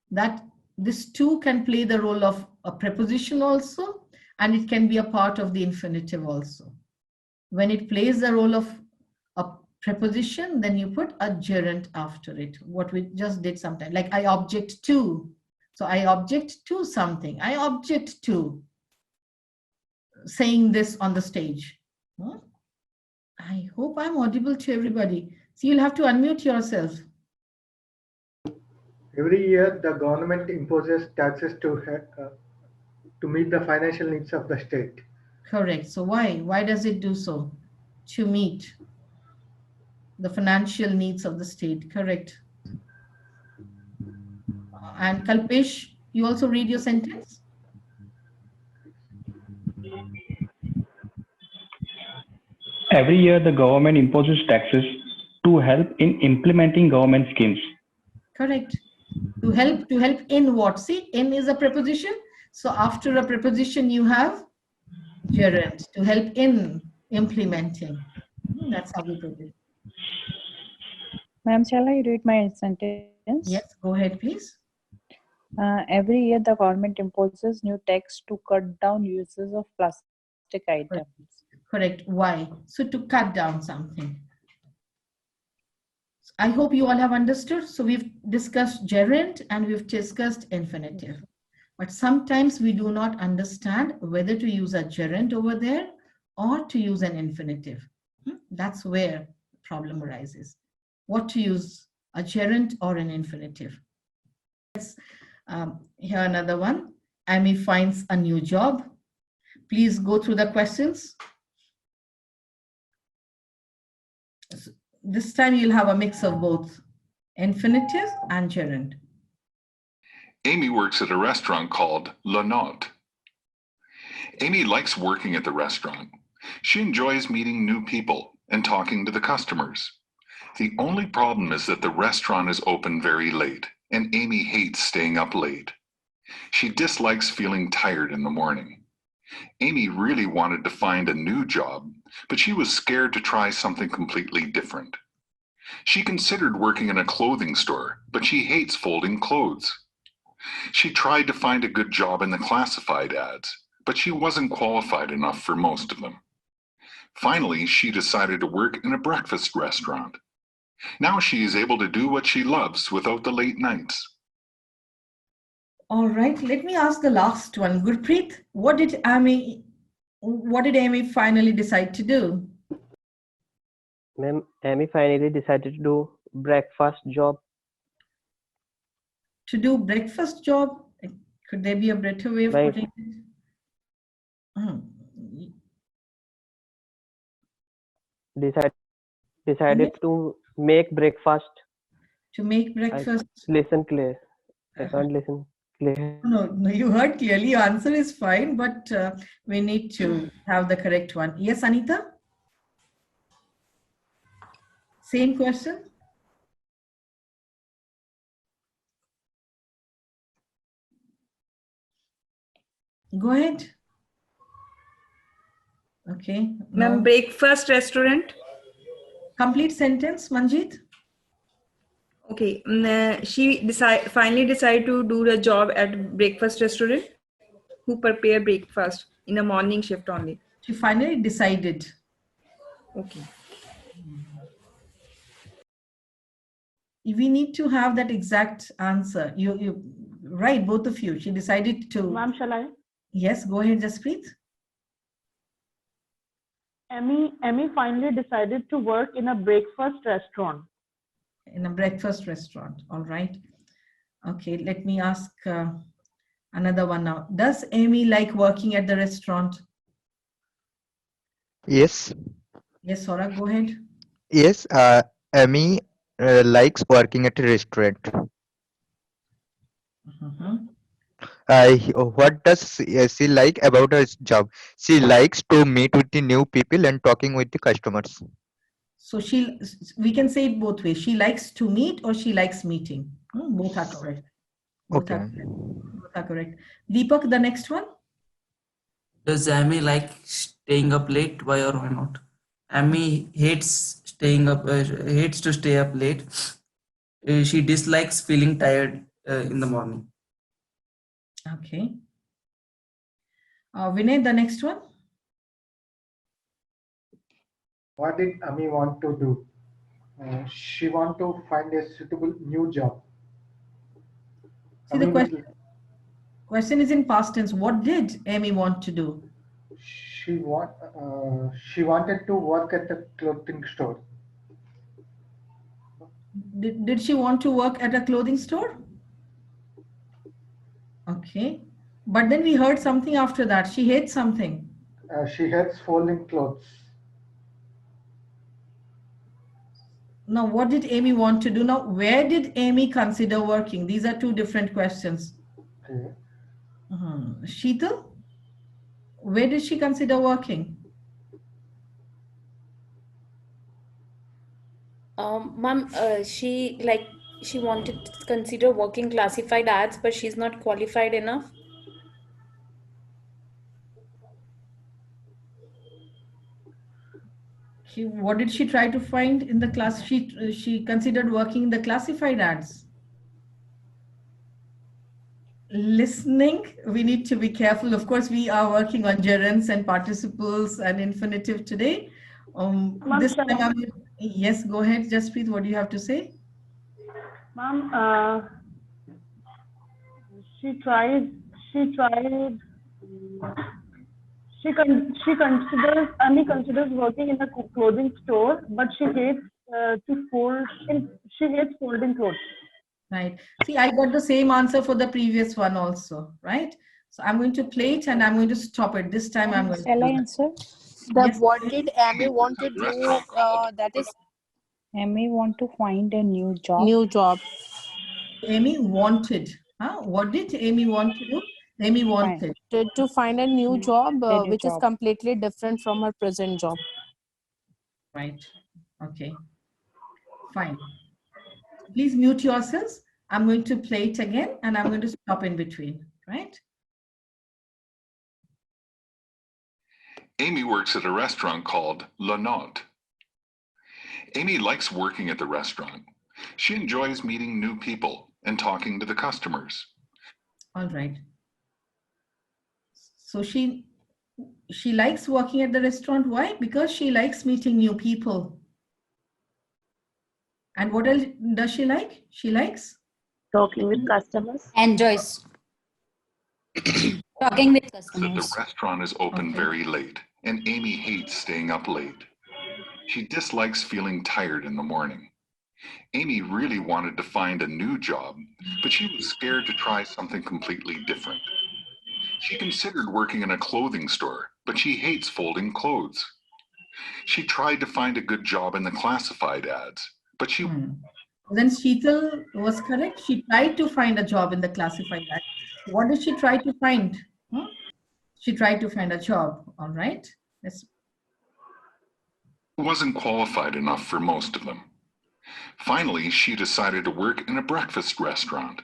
that this too can play the role of a preposition also, and it can be a part of the infinitive also. When it plays the role of a preposition, then you put a gerund after it, what we just did sometime, like I object to. So I object to something. I object to saying this on the stage. I hope I'm audible to everybody. So you'll have to unmute yourself. Every year, the government imposes taxes to meet the financial needs of the state. Correct. So why? Why does it do so? To meet the financial needs of the state. Correct. And Kalpesh, you also read your sentence? Every year, the government imposes taxes to help in implementing government schemes. Correct. To help in what? See, in is a preposition. So after a preposition, you have gerund, to help in implementing. That's how we put it. Ma'am, shall I read my sentence? Yes, go ahead, please. Every year, the government imposes new tax to cut down uses of plastic items. Correct. Why? So to cut down something. I hope you all have understood. So we've discussed gerund and we've discussed infinitive. But sometimes we do not understand whether to use a gerund over there or to use an infinitive. That's where the problem arises. What to use, a gerund or an infinitive? Let's hear another one. Amy finds a new job. Please go through the questions. This time you'll have a mix of both infinitive and gerund. Amy works at a restaurant called Le Note. Amy likes working at the restaurant. She enjoys meeting new people and talking to the customers. The only problem is that the restaurant is open very late, and Amy hates staying up late. She dislikes feeling tired in the morning. Amy really wanted to find a new job, but she was scared to try something completely different. She considered working in a clothing store, but she hates folding clothes. She tried to find a good job in the classified ads, but she wasn't qualified enough for most of them. Finally, she decided to work in a breakfast restaurant. Now she is able to do what she loves without the late nights. All right, let me ask the last one. Gurpreet, what did Amy finally decide to do? Ma'am, Amy finally decided to do breakfast job. To do breakfast job? Could there be a better way of putting it? Decided to make breakfast. To make breakfast. Listen clear. I can't listen clear. No, you heard clearly. Your answer is fine, but we need to have the correct one. Yes, Anita? Same question? Go ahead. Okay. Ma'am, breakfast restaurant. Complete sentence, Manjeet. Okay. She finally decided to do the job at breakfast restaurant who prepare breakfast in a morning shift only. She finally decided. Okay. We need to have that exact answer. You right, both of you. She decided to. Ma'am, shall I? Yes, go ahead, Jasprit. Amy finally decided to work in a breakfast restaurant. In a breakfast restaurant. All right. Okay, let me ask another one now. Does Amy like working at the restaurant? Yes. Yes, Sora, go ahead. Yes, Amy likes working at a restaurant. What does she like about her job? She likes to meet with the new people and talking with the customers. So we can say it both ways. She likes to meet or she likes meeting. Both are correct. Both are correct. Deepak, the next one. Does Amy like staying up late? Why or why not? Amy hates hates to stay up late. She dislikes feeling tired in the morning. Okay. Vinay, the next one. What did Amy want to do? She want to find a suitable new job. See, the question is in past tense. What did Amy want to do? She wanted to work at a clothing store. Did she want to work at a clothing store? Okay. But then we heard something after that. She hates something. She hates folding clothes. Now, what did Amy want to do? Now, where did Amy consider working? These are two different questions. Okay. Sheetal, where did she consider working? Ma'am, she wanted to consider working classified ads, but she's not qualified enough. What did she try to find in the class? She considered working in the classified ads. Listening, we need to be careful. Of course, we are working on gerunds and participles and infinitive today. Yes, go ahead, Jasprit. What do you have to say? Ma'am, she tried, she tried, she considers, Amy considers working in a clothing store, but she hates to fold, she hates folding clothes. Right. See, I got the same answer for the previous one also, right? So I'm going to play it and I'm going to stop it. This time I'm going to Shall do I that. answer? Yes. What did Amy want to do? That is Amy want to find a new job. new job. Amy wanted. Huh? What did Amy want to do? Amy wanted. To find a new job, A new which is job. completely different from her present job. Right. Okay. Fine. Please mute yourselves. I'm going to play it again and I'm going to stop in between, right? Amy works at a restaurant called Le Note. Amy likes working at the restaurant. She enjoys meeting new people and talking to the customers. All right. So she likes working at the restaurant. Why? Because she likes meeting new people. And what else does she like? She likes Talking with customers. Enjoys talking with Said customers. the restaurant is open Okay. very late, and Amy hates staying up late. She dislikes feeling tired in the morning. Amy really wanted to find a new job, but she was scared to try something completely different. She considered working in a clothing store, but she hates folding clothes. She tried to find a good job in the classified ads, but she Then Sheetal was correct. She tried to find a job in the classified ad. What did she try to find? She tried to find a job. All right. Let's wasn't qualified enough for most of them. Finally, she decided to work in a breakfast restaurant.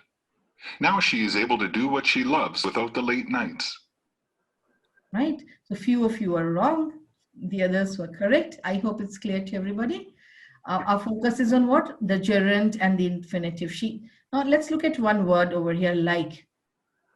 Now she is able to do what she loves without the late nights. right. So few of you are wrong. The others were correct. I hope it's clear to everybody. Our focus is on what? The gerund and the infinitive. Now let's look at one word over here, like.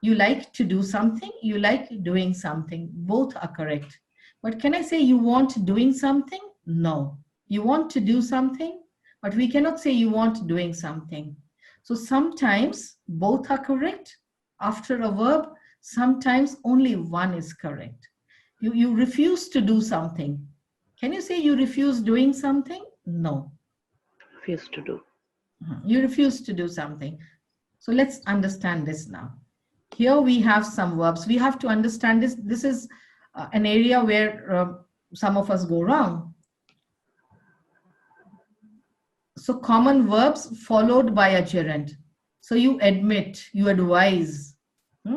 You like to do something, you like doing something. Both are correct. But can I say you want doing something? No. You want to do something, but we cannot say you want doing something. So sometimes both are correct after a verb. Sometimes only one is correct. You refuse to do something. Can you say you refuse doing something? No. Refuse to do. You refuse to do something. So let's understand this now. Here we have some verbs. We have to understand this. This is an area where some of us go wrong. So common verbs followed by a gerund. So you admit, you advise,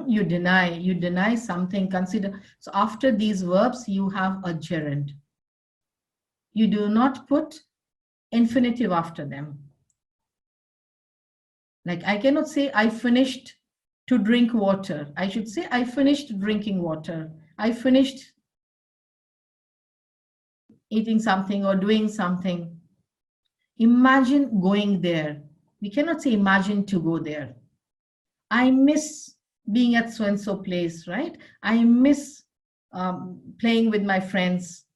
you deny something, consider. So after these verbs, you have a gerund. You do not put infinitive after them. Like I cannot say I finished to drink water. I should say I finished drinking water. I finished eating something or doing something. Imagine going there. We cannot say imagine to go there. I miss being at so-and-so place, right? I miss playing with my friends.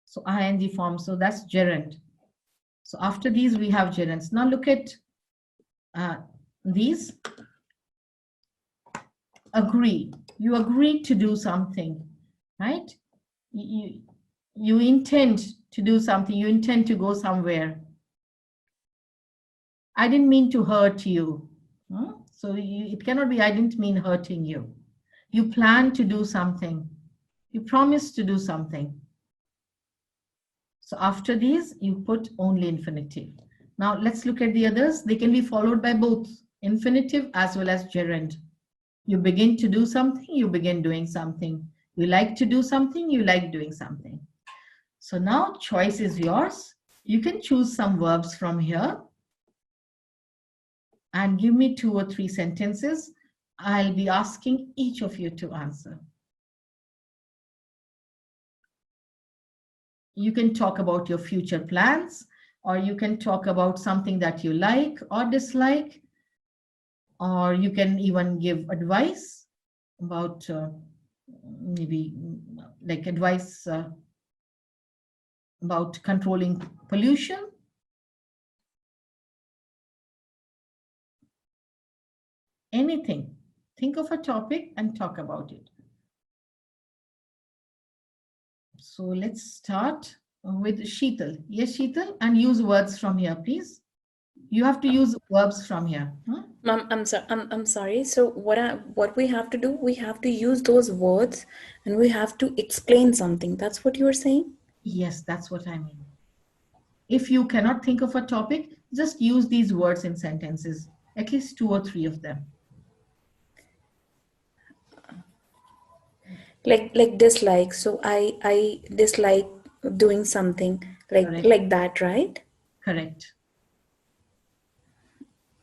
So ing form, so that's gerund. So after these, we have gerunds. Now look at these. Agree. You agree to do something, right? You intend to do something. You intend to go somewhere. I didn't mean to hurt you. So it cannot be I didn't mean hurting you. You plan to do something. You promise to do something. So after these, you put only infinitive. Now let's look at the others. They can be followed by both infinitive as well as gerund. You begin to do something, you begin doing something. You like to do something, you like doing something. So now choice is yours. You can choose some verbs from here and give me 2 or 3 sentences. I'll be asking each of you to answer. You can talk about your future plans, or you can talk about something that you like or dislike, or you can even give advice about maybe like advice about controlling pollution. Anything. Think of a topic and talk about it. So let's start with Sheetal. Yes, Sheetal, and use words from here, please. You have to use verbs from here. Huh? Ma'am, I'm sorry. So what we have to do? We have to use those words and we have to explain something. That's what you were saying? Yes, that's what I mean. If you cannot think of a topic, just use these words in sentences, at least 2 or 3 of them. Like dislike. So I dislike doing something like that, right? Correct.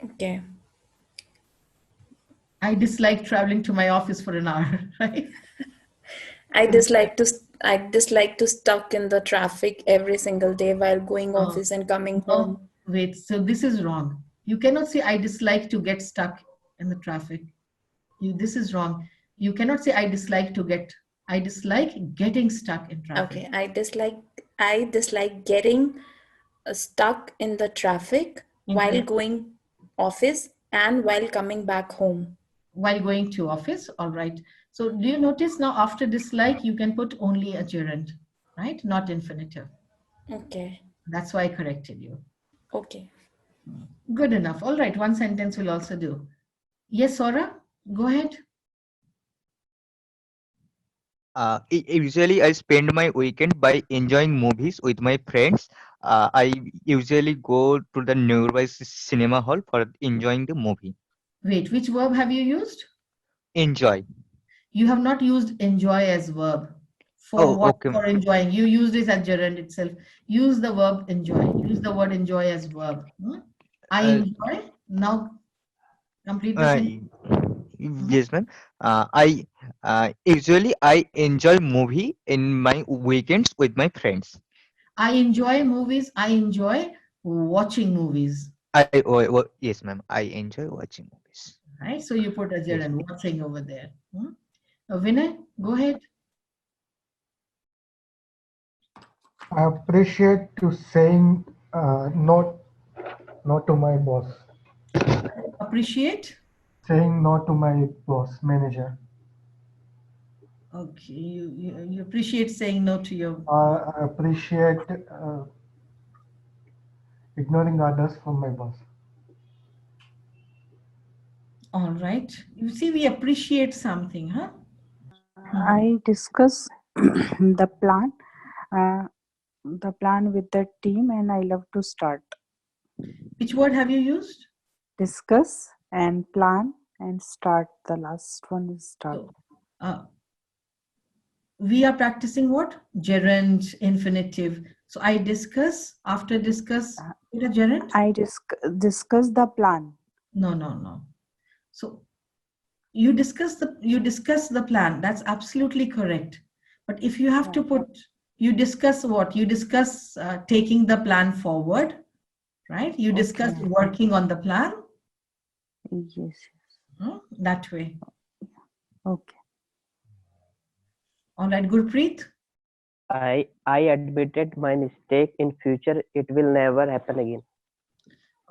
Okay. I dislike traveling to my office for an hour, right? I dislike to stuck in the traffic every single day while going office and coming home. Wait, so this is wrong. You cannot say I dislike to get stuck in the traffic. This is wrong. You cannot say I dislike getting stuck in traffic. Okay, I dislike getting stuck in the traffic while going office and while coming back home. While going to office, all right. So do you notice now after dislike, you can put only a gerund, right? Not infinitive. Okay. That's why I corrected you. Okay. Good enough. All right, one sentence will also do. Yes, Sora, go ahead. Usually I spend my weekend by enjoying movies with my friends. I usually go to the nearby cinema hall for enjoying the movie. Wait, which verb have you used? Enjoy. You have not used enjoy as verb. For what? Okay. For enjoying. You used it as gerund itself. Use the verb enjoy. Use the word enjoy as verb. I enjoy. Now complete the sentence. Yes, ma'am. I usually I enjoy movie in my weekends with my friends. I enjoy movies. I enjoy watching movies. Yes, ma'am. I enjoy watching movies. Right. So you put a gerund watching over there. Vinay, go ahead. I appreciate to saying no to my boss. Appreciate? Saying no to my boss, manager. Okay, you appreciate saying no to your... I appreciate ignoring orders from my boss. All right. You see, we appreciate something, huh? I discuss the plan with the team, and I love to start. Which word have you used? Discuss and plan and start. The last one is start. We are practicing what? Gerund, infinitive. So I discuss, after discuss, put a gerund? I discuss the plan. No. So you discuss the plan. That's absolutely correct. But if you have to put, you discuss what? You discuss taking the plan forward, right? You discuss working on the plan. Yes. That way. Okay. All right, Gurpreet. I admitted my mistake. In future, it will never happen again.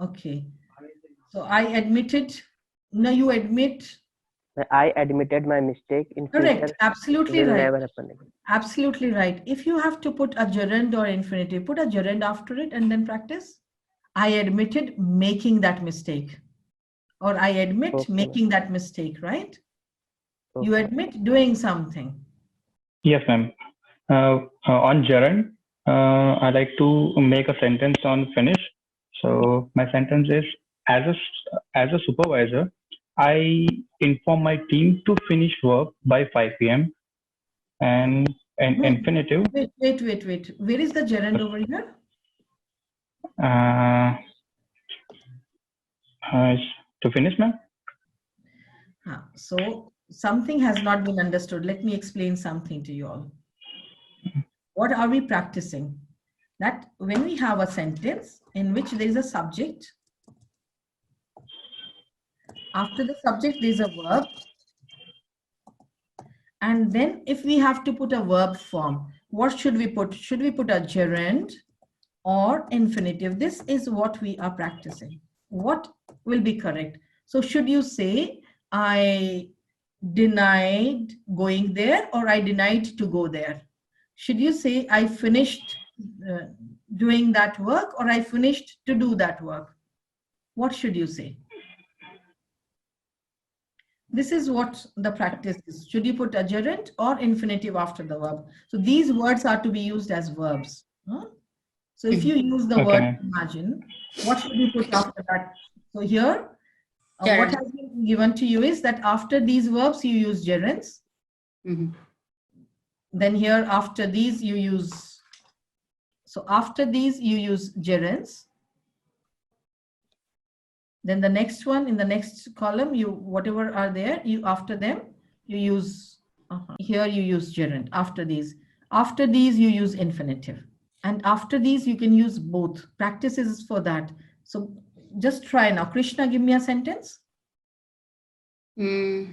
Okay. So I admitted. No, you admit. I admitted my mistake. In future, correct. Absolutely it will right. never happen again. Absolutely right. If you have to put a gerund or infinitive, put a gerund after it and then practice. I admitted making that mistake. Or I admit making that mistake, right? You admit doing something. Yes, ma'am. On gerund, I like to make a sentence on finish. So my sentence is, as a supervisor, I inform my team to finish work by 5 p.m. And an infinitive. Wait. Where is the gerund over here? To finish, ma'am. So something has not been understood. Let me explain something to you all. What are we practicing? That when we have a sentence in which there is a subject, after the subject there is a verb, and then if we have to put a verb form, what should we put? Should we put a gerund or infinitive? This is what we are practicing. What will be correct? So should you say, I denied going there, or I denied to go there? Should you say, I finished doing that work, or I finished to do that work? What should you say? This is what the practice is. Should you put a gerund or infinitive after the verb? So these words are to be used as verbs. So if you use the word imagine, what should you put after that? So here, what has been given to you is that after these verbs, you use gerunds. Then here, after these, you use, so after these, you use gerunds. Then the next one, in the next column, you, whatever are there, you, after them, you use, here you use gerund, after these. After these, you use infinitive. And after these, you can use both. Practice is for that. So just try now. Krishna, give me a sentence. I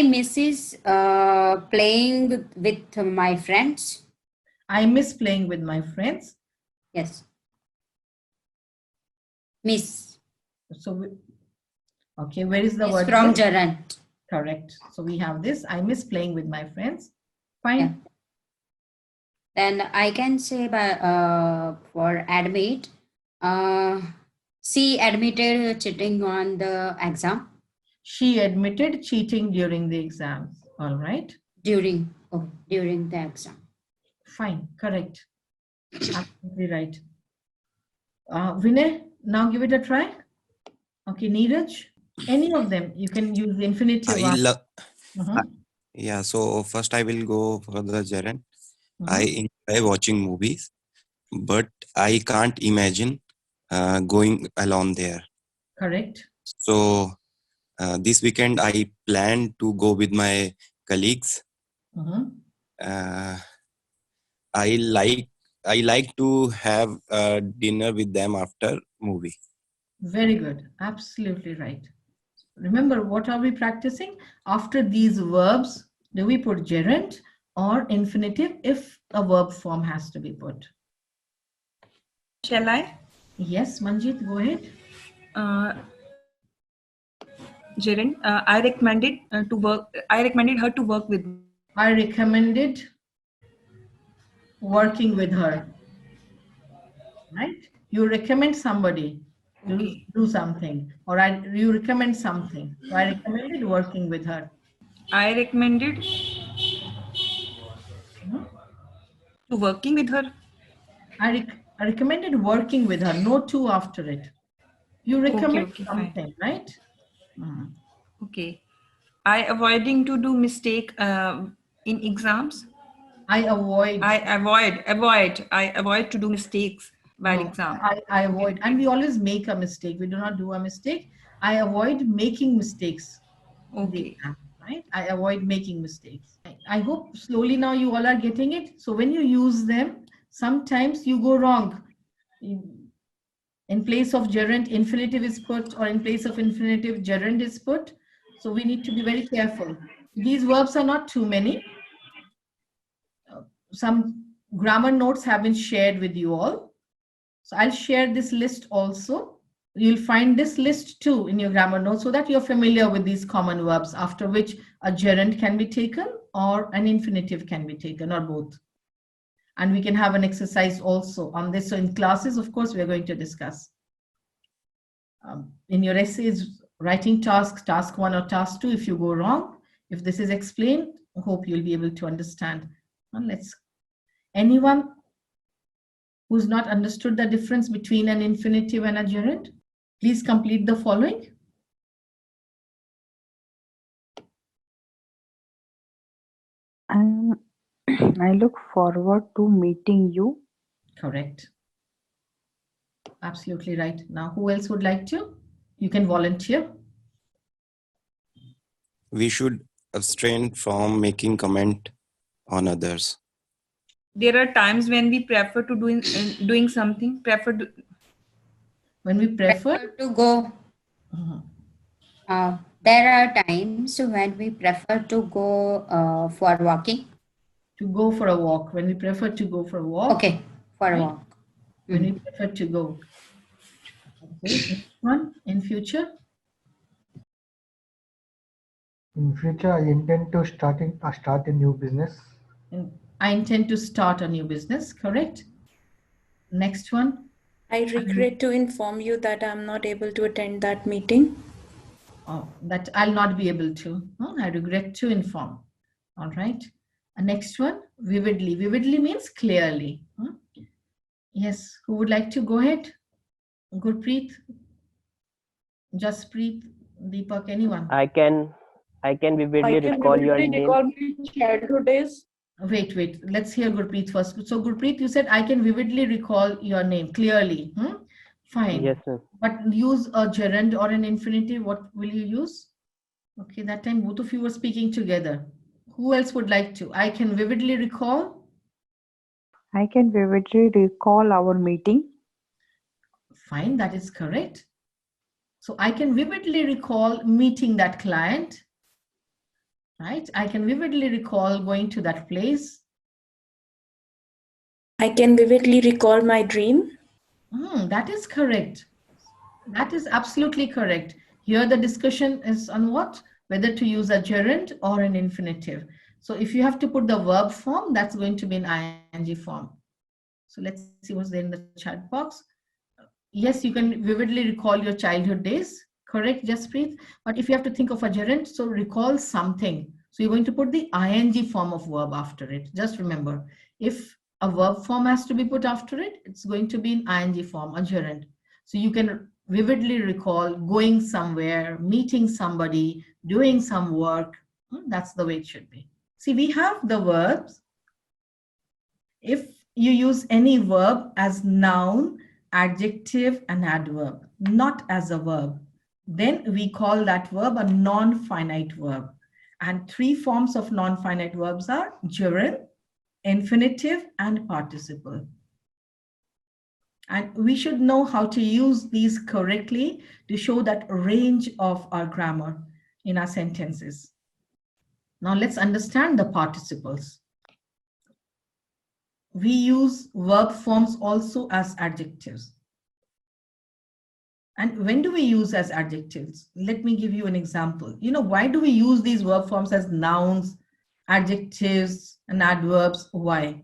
misses playing with my friends. I miss playing with my friends. Yes. Miss. So, okay, where is the Miss word? From gerund. Correct. So we have this. I miss playing with my friends. Fine. Yeah. Then I can say for admit, she admitted cheating on the exam. She admitted cheating during the exams. All right. During the exam. Fine. Correct. Absolutely right. Vinay, now give it a try. Okay, Neeraj, any of them, you can use the infinitive. Yeah, so first I will go for the gerund. I enjoy watching movies, but I can't imagine going alone there. Correct. So this weekend I plan to go with my colleagues. I like to have dinner with them after movie. Very good. Absolutely right. Remember, what are we practicing? After these verbs, do we put gerund or infinitive if a verb form has to be put? Shall I? Yes, Manjeet, go ahead. Gerund, I recommended to work. I recommended her to work with me. I recommended working with her. Right? You recommend somebody to do something, or you recommend something. So I recommended working with her. I recommended to working with her. I recommended working with her. No two after it. You recommend something, right? Okay. I avoiding to do mistake in exams. I avoid to do mistakes while exam. I avoid, and we always make a mistake. We do not do a mistake. I avoid making mistakes. Okay. Right? I avoid making mistakes. I hope slowly now you all are getting it. So when you use them, sometimes you go wrong. In place of gerund, infinitive is put, or in place of infinitive, gerund is put. So we need to be very careful. These verbs are not too many. Some grammar notes have been shared with you all. So I'll share this list also. You'll find this list too in your grammar notes so that you're familiar with these common verbs after which a gerund can be taken or an infinitive can be taken, or both. And we can have an exercise also on this. So in classes, of course, we're going to discuss. In your essays, writing task 1 or task 2, if you go wrong, if this is explained, I hope you'll be able to understand. And anyone who's not understood the difference between an infinitive and a gerund, please complete the following. I look forward to meeting you. Correct. Absolutely right. Now, who else would like to? You can volunteer. We should abstain from making comment on others. There are times when we prefer to doing something. When we prefer to go. There are times when we prefer to go for walking. To go for a walk. When we prefer to go for a walk. Okay, for a right? walk. When we prefer to go. Okay, next one, in future. In future, I intend to start a new business. I intend to start a new business, correct? Next one. I regret to inform you that I'm not able to attend that meeting. Oh, that I'll not be able to. I regret to inform. All right. Next one, vividly. Vividly means clearly. Yes, who would like to go ahead? Gurpreet, Jaspreet, Deepak, anyone? I can vividly I can recall your vividly name. recall my childhood days. Wait. Let's hear Gurpreet first. So Gurpreet, you said I can vividly recall your name clearly. Fine. Yes, sir. But use a gerund or an infinitive. What will you use? Okay, that time both of you were speaking together. Who else would like to? I can vividly recall. I can vividly recall our meeting. Fine, that is correct. So I can vividly recall meeting that client. Right? I can vividly recall going to that place. I can vividly recall my dream. That is correct. That is absolutely correct. Here the discussion is on what? Whether to use a gerund or an infinitive. So if you have to put the verb form, that's going to be an ing form. So let's see what's there in the chat box. Yes, you can vividly recall your childhood days. Correct, Jaspreet? But if you have to think of a gerund, so recall something. So you're going to put the ing form of verb after it. Just remember, if a verb form has to be put after it, it's going to be an ing form, a gerund. So you can vividly recall going somewhere, meeting somebody, doing some work. That's the way it should be. See, we have the verbs. If you use any verb as noun, adjective, and adverb, not as a verb, then we call that verb a non-finite verb. And three forms of non-finite verbs are gerund, infinitive, and participle. And we should know how to use these correctly to show that range of our grammar in our sentences. Now let's understand the participles. We use verb forms also as adjectives. And when do we use as adjectives? Let me give you an example. Why do we use these verb forms as nouns, adjectives, and adverbs? Why?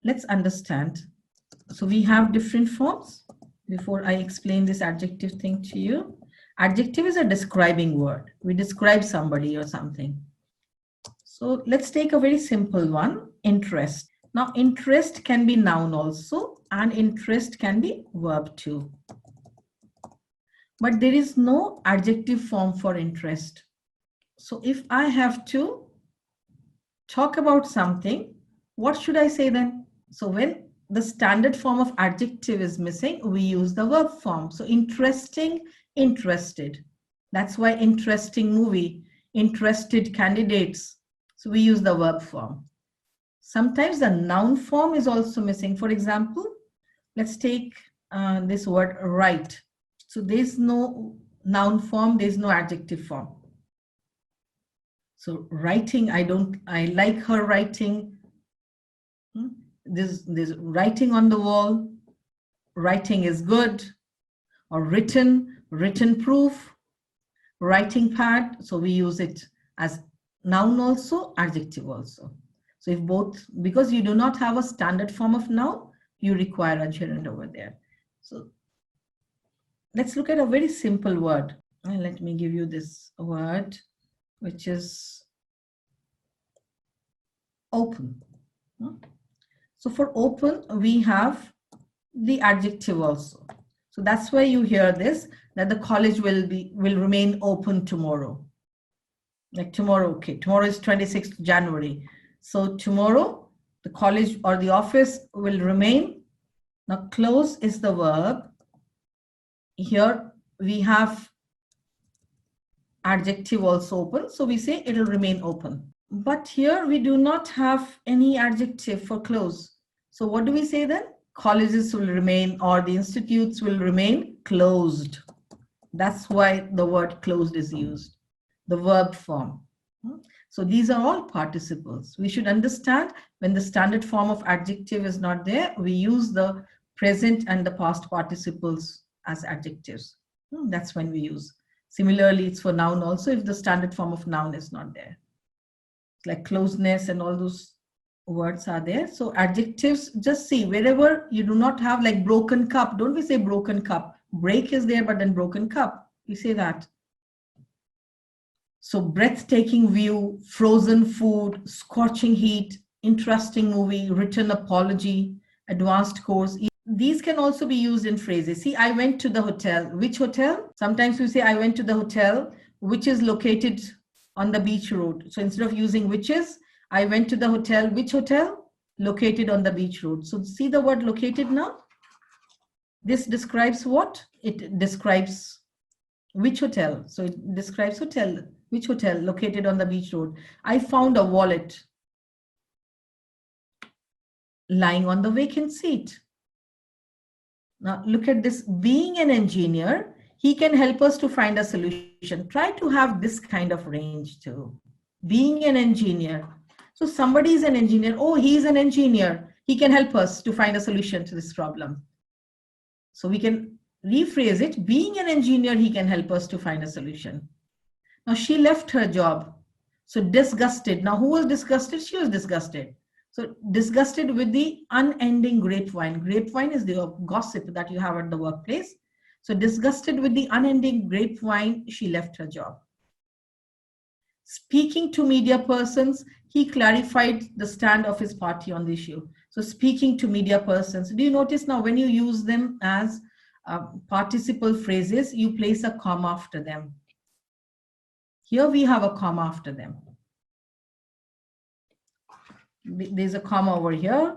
Let's understand. So we have different forms. Before I explain this adjective thing to you, adjective is a describing word. We describe somebody or something. So let's take a very simple one, interest. Now, interest can be noun also, and interest can be verb too. But there is no adjective form for interest. So if I have to talk about something, what should I say then? So when the standard form of adjective is missing, we use the verb form. So interesting, interested. That's why interesting movie, interested candidates. So we use the verb form. Sometimes the noun form is also missing. For example, let's take this word write. So there's no noun form, there's no adjective form. So writing, I like her writing. There's writing on the wall. Writing is good. Or written proof. Writing pad. So we use it as noun also, adjective also. So if both, because you do not have a standard form of noun, you require a gerund over there. So let's look at a very simple word. And let me give you this word, which is open. So for open, we have the adjective also. So that's why you hear this, that the college will remain open tomorrow. Like tomorrow, okay, tomorrow is 26th January. So tomorrow, the college or the office will remain. Now close is the verb. Here we have adjective also open. So we say it will remain open. But here we do not have any adjective for close. So what do we say then? Colleges will remain, or the institutes will remain closed. That's why the word closed is used, the verb form. So these are all participles. We should understand when the standard form of adjective is not there, we use the present and the past participles as adjectives. That's when we use. Similarly, it's for noun also if the standard form of noun is not there. Like closeness and all those words are there. So adjectives, just see wherever you do not have like broken cup, don't we say broken cup? Break is there, but then broken cup, we say that. So breathtaking view, frozen food, scorching heat, interesting movie, written apology, advanced course. These can also be used in phrases. See, I went to the hotel. Which hotel? Sometimes we say I went to the hotel, which is located on the beach road. So instead of using which is, I went to the hotel. Which hotel? Located on the beach road. So see the word located now? This describes what? It describes which hotel. So it describes hotel. Which hotel? Located on the beach road. I found a wallet lying on the vacant seat. Now look at this. Being an engineer, he can help us to find a solution. Try to have this kind of range too. Being an engineer. So somebody is an engineer. Oh, he is an engineer. He can help us to find a solution to this problem. So we can rephrase it. Being an engineer, he can help us to find a solution. Now she left her job. So disgusted. Now who was disgusted? She was disgusted. So disgusted with the unending grapevine. Grapevine is the gossip that you have at the workplace. So disgusted with the unending grapevine, she left her job. Speaking to media persons, he clarified the stand of his party on the issue. So speaking to media persons, do you notice now when you use them as participle phrases, you place a comma after them. Here we have a comma after them. There's a comma over here.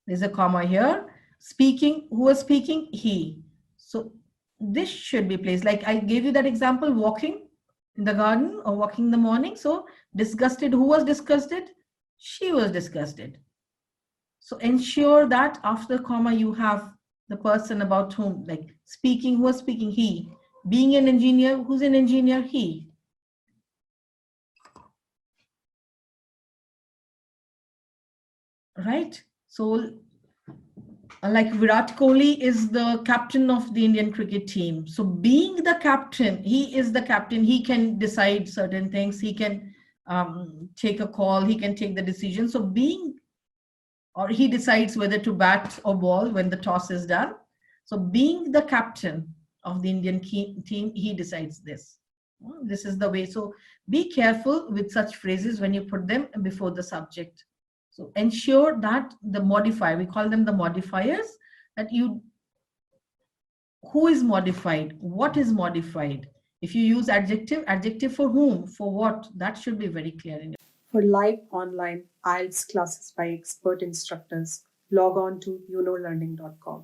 There's a comma here. Speaking, who was speaking? He. So this should be placed. Like I gave you that example, walking in the garden or walking in the morning. So disgusted, who was disgusted? She was disgusted. So ensure that after the comma you have the person about whom, like speaking, who was speaking? He. Being an engineer, who's an engineer? He. Right? So like Virat Kohli is the captain of the Indian cricket team. So being the captain, he is the captain. He can decide certain things. He can take a call. He can take the decision. So being, or he decides whether to bat or ball when the toss is done. So being the captain of the Indian team, he decides this. This is the way. So be careful with such phrases when you put them before the subject. So ensure that the modifier, we call them the modifiers, that you, who is modified, what is modified. If you use adjective, adjective for whom, for what, that should be very clear in it. For live online IELTS classes by expert instructors, log on to yunolearning.com.